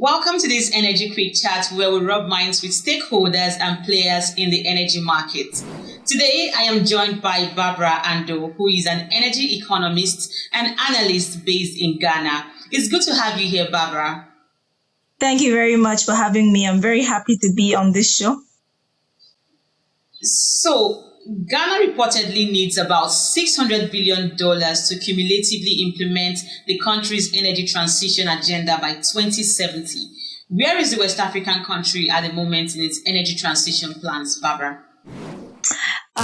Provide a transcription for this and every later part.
Welcome to this Energy Quick Chat where we rub minds with stakeholders and players in the energy market. Today, I am joined by Barbara Andoh, who is an energy economist and analyst based in Ghana. It's good to have you here, Barbara. Thank you very much for having me. I'm very happy to be on this show. So, Ghana reportedly needs about $600 billion to cumulatively implement the country's energy transition agenda by 2070. Where is the West African country at the moment in its energy transition plans, Barbara?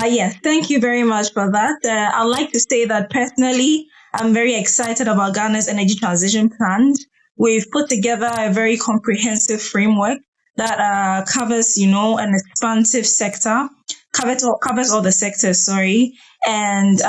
Yes, thank you very much for that. I'd like to say that personally, I'm very excited about Ghana's energy transition plans. We've put together a very comprehensive framework that covers, an expansive sector, covers all the sectors, and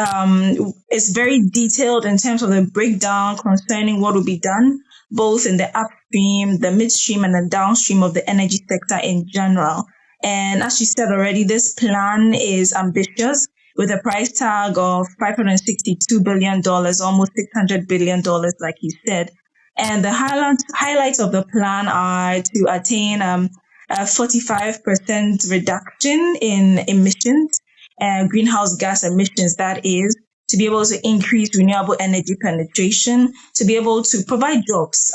it's very detailed in terms of the breakdown concerning what will be done, both in the upstream, the midstream, and the downstream of the energy sector in general. And as you said already, this plan is ambitious with a price tag of $562 billion, almost $600 billion, like you said. And the highlights of the plan are to attain a 45% reduction in emissions, greenhouse gas emissions, that is, to be able to increase renewable energy penetration, to be able to provide jobs,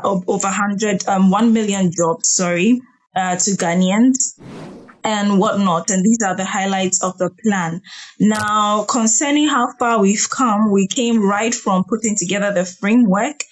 over 1 million jobs, to Ghanaians and whatnot. And these are the highlights of the plan. Now, concerning how far we've come, we came right from putting together the framework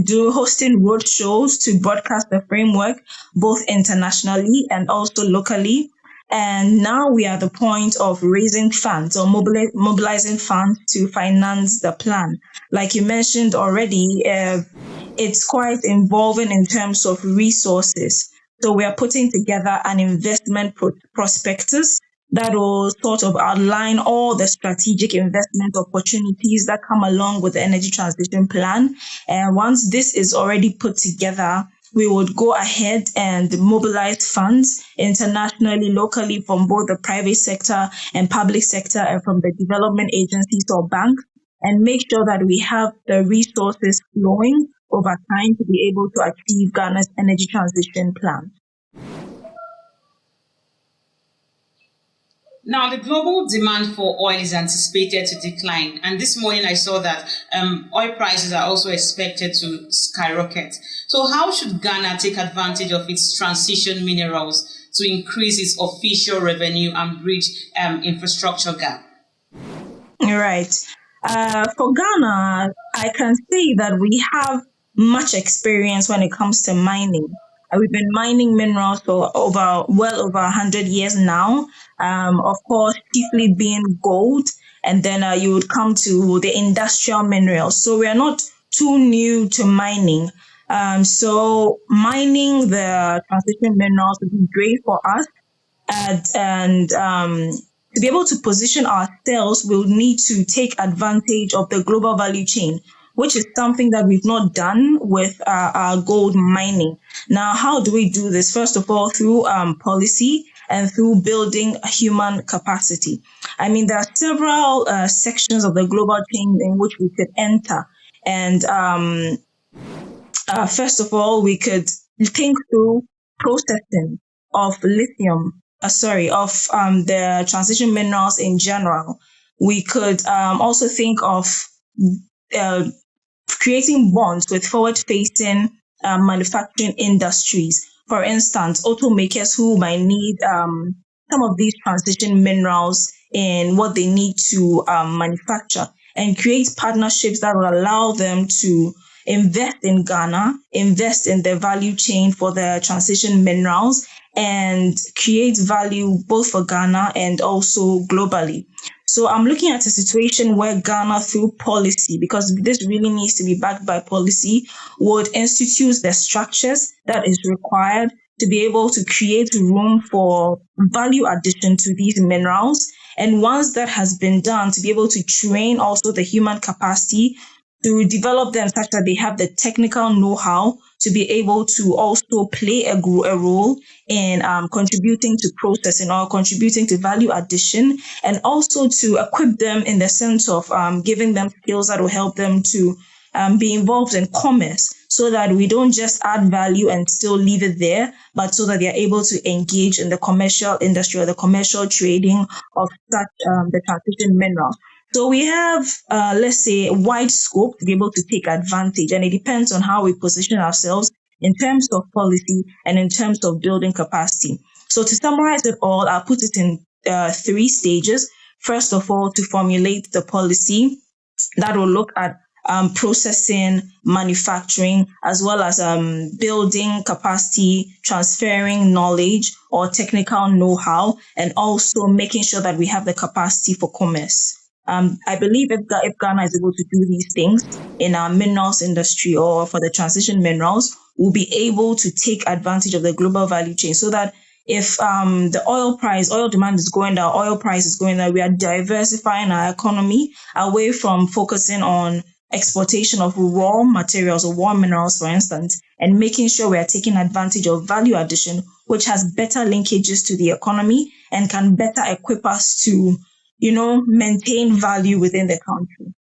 to hosting road shows to broadcast the framework, both internationally and also locally. And now we are at the point of raising funds or mobilizing funds to finance the plan. Like you mentioned already, it's quite involving in terms of resources. So we are putting together an investment prospectus that will sort of outline all the strategic investment opportunities that come along with the energy transition plan. And once this is already put together, we would go ahead and mobilize funds internationally, locally, from both the private sector and public sector and from the development agencies or banks, and make sure that we have the resources flowing over time to be able to achieve Ghana's energy transition plan. Now, the global demand for oil is anticipated to decline. And this morning I saw that oil prices are also expected to skyrocket. So how should Ghana take advantage of its transition minerals to increase its official revenue and bridge infrastructure gap? Right. For Ghana, I can say that we have much experience when it comes to mining. We've been mining minerals for well over 100 years now. Of course, chiefly being gold, and then you would come to the industrial minerals. So we are not too new to mining. So mining the transition minerals would be great for us, and to be able to position ourselves, we'll need to take advantage of the global value chain, which is something that we've not done with our gold mining. Now, how do we do this? First of all, through policy and through building human capacity. I mean, there are several sections of the global chain in which we could enter. And first of all, we could think through processing of lithium, the transition minerals in general. We could also think of creating bonds with forward-facing manufacturing industries. For instance, automakers who might need some of these transition minerals in what they need to manufacture, and create partnerships that will allow them to invest in Ghana, invest in the value chain for the transition minerals, and create value both for Ghana and also globally. So I'm looking at a situation where Ghana, through policy, because this really needs to be backed by policy, would institute the structures that is required to be able to create room for value addition to these minerals. And once that has been done, to be able to train also the human capacity to develop them such that they have the technical know-how to be able to also play a role in contributing to processing or contributing to value addition, and also to equip them in the sense of giving them skills that will help them to be involved in commerce so that we don't just add value and still leave it there, but so that they are able to engage in the commercial industry or the commercial trading of such the transition minerals. So we have, let's say, a wide scope to be able to take advantage, and it depends on how we position ourselves in terms of policy and in terms of building capacity. So to summarize it all, I'll put it in three stages. First of all, to formulate the policy that will look at processing, manufacturing, as well as building capacity, transferring knowledge or technical know-how, and also making sure that we have the capacity for commerce. I believe if Ghana is able to do these things in our minerals industry or for the transition minerals, we'll be able to take advantage of the global value chain so that if the oil demand is going down, oil price is going down, we are diversifying our economy away from focusing on exportation of raw materials or raw minerals, for instance, and making sure we are taking advantage of value addition, which has better linkages to the economy and can better equip us to, maintain value within the country.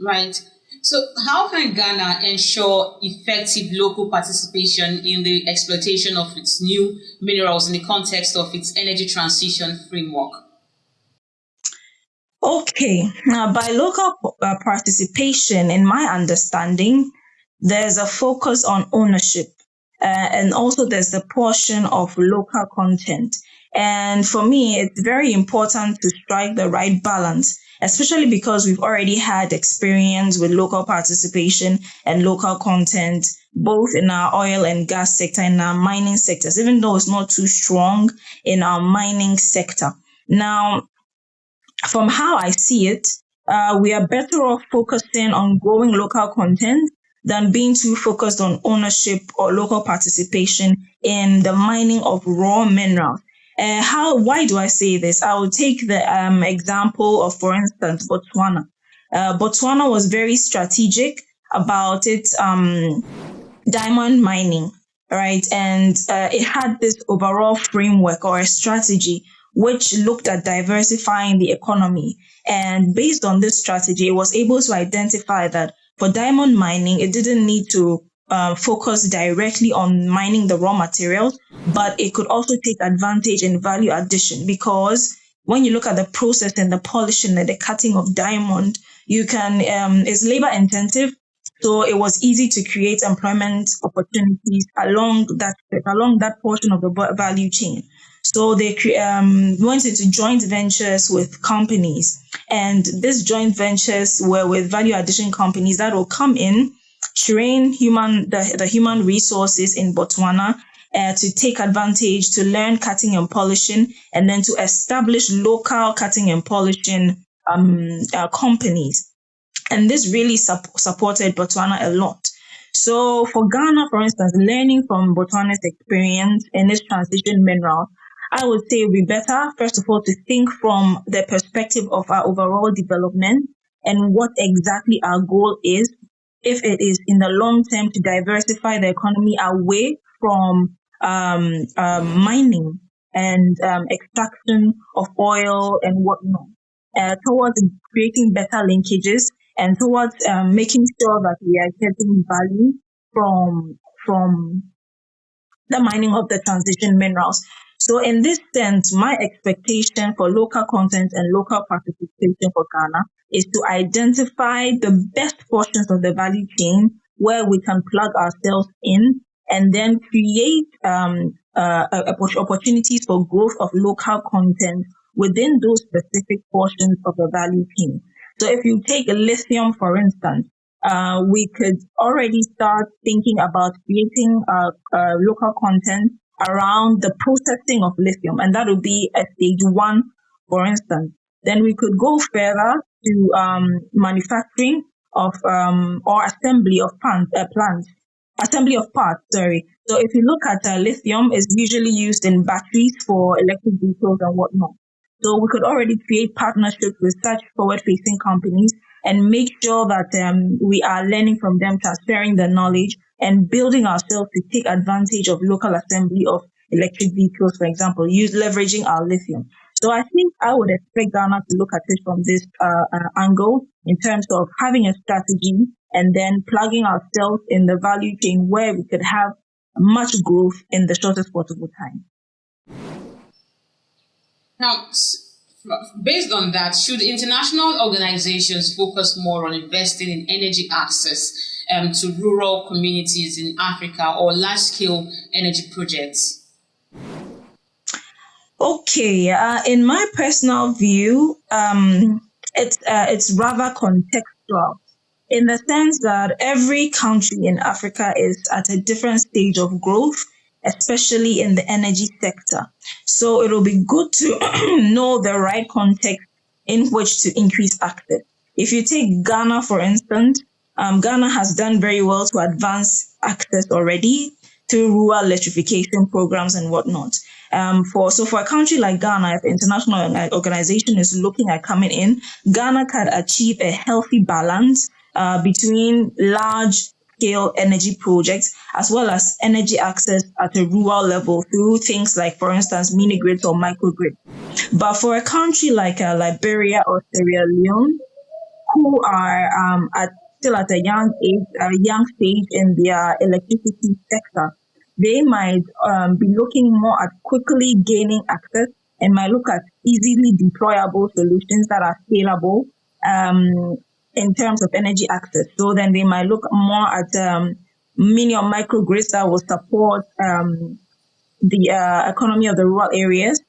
Right. So, how can Ghana ensure effective local participation in the exploitation of its new minerals in the context of its energy transition framework? Okay, now by local participation, in my understanding, there's a focus on ownership, and also there's the portion of local content. And for me, it's very important to strike the right balance, especially because we've already had experience with local participation and local content, both in our oil and gas sector and our mining sectors, even though it's not too strong in our mining sector. Now, from how I see it, we are better off focusing on growing local content than being too focused on ownership or local participation in the mining of raw minerals. Why do I say this? I will take the example of, for instance, Botswana. Botswana was very strategic about its diamond mining, right? And it had this overall framework or a strategy which looked at diversifying the economy. And based on this strategy, it was able to identify that for diamond mining, it didn't need to focus directly on mining the raw materials, but it could also take advantage in value addition, because when you look at the process and the polishing and the cutting of diamond, you can it's labor intensive. So it was easy to create employment opportunities along that portion of the value chain. So they went into joint ventures with companies, and these joint ventures were with value addition companies that will come in, train the human resources in Botswana to take advantage, to learn cutting and polishing, and then to establish local cutting and polishing companies. And this really supported Botswana a lot. So for Ghana, for instance, learning from Botswana's experience in this transition mineral, I would say it would be better, first of all, to think from the perspective of our overall development and what exactly our goal is. If it is in the long term to diversify the economy away from mining and extraction of oil and whatnot, towards creating better linkages and towards making sure that we are getting value from the mining of the transition minerals. So in this sense, my expectation for local content and local participation for Ghana is to identify the best portions of the value chain where we can plug ourselves in, and then create opportunities for growth of local content within those specific portions of the value chain. So if you take lithium, for instance, we could already start thinking about creating local content around the processing of lithium, and that would be at stage one, for instance. Then we could go further to manufacturing of or assembly of assembly of parts. Sorry. So if you look at lithium, is usually used in batteries for electric vehicles and whatnot. So we could already create partnerships with such forward-facing companies and make sure that we are learning from them, transferring the knowledge, and building ourselves to take advantage of local assembly of electric vehicles, for example, leveraging our lithium. So I think I would expect Ghana to look at it from this angle in terms of having a strategy and then plugging ourselves in the value chain where we could have much growth in the shortest possible time. Now, based on that, should international organizations focus more on investing in energy access to rural communities in Africa or large-scale energy projects? Okay, in my personal view, it's rather contextual in the sense that every country in Africa is at a different stage of growth, especially in the energy sector. So it'll be good to know the right context in which to increase access. If you take Ghana, for instance, Ghana has done very well to advance access already through rural electrification programs and whatnot. For a country like Ghana, if international organization is looking at coming in, Ghana can achieve a healthy balance between large scale energy projects as well as energy access at a rural level through things like, for instance, mini grids or microgrids. But for a country like Liberia or Sierra Leone, who are still at a young stage in their electricity sector, they might be looking more at quickly gaining access and might look at easily deployable solutions that are scalable in terms of energy access. So then they might look more at mini or microgrids that will support the economy of the rural areas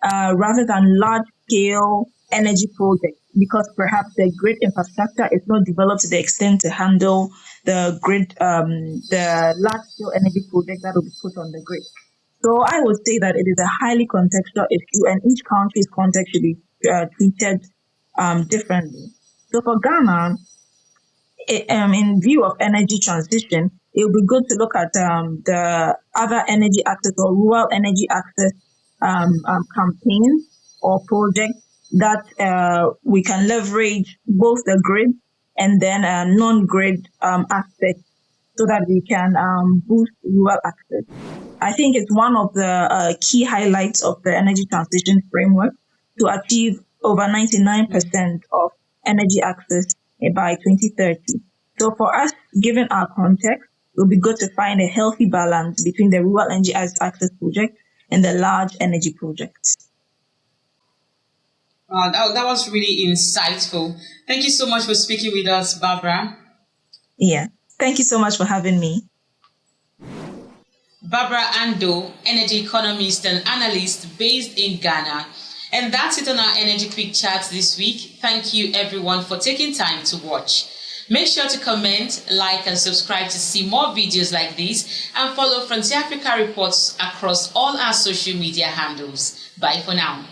rather than large-scale energy projects, because perhaps the grid infrastructure is not developed to the extent to handle the the large-scale energy project that will be put on the grid. So I would say that it is a highly contextual issue, and each country's context should be treated differently. So for Ghana, in view of energy transition, it would be good to look at the other energy access or rural energy access campaigns or projects that we can leverage both the grid and then non-grid aspects so that we can boost rural access. I think it's one of the key highlights of the energy transition framework to achieve over 99% of energy access by 2030. So for us, given our context, it will be good to find a healthy balance between the rural energy access project and the large energy projects. That was really insightful. Thank you so much for speaking with us, Barbara. Yeah. Thank you so much for having me. Barbara Andoh, energy economist and analyst based in Ghana. And that's it on our Energy Quick Chat this week. Thank you everyone for taking time to watch. Make sure to comment, like and subscribe to see more videos like this and follow Frontier Africa Reports across all our social media handles. Bye for now.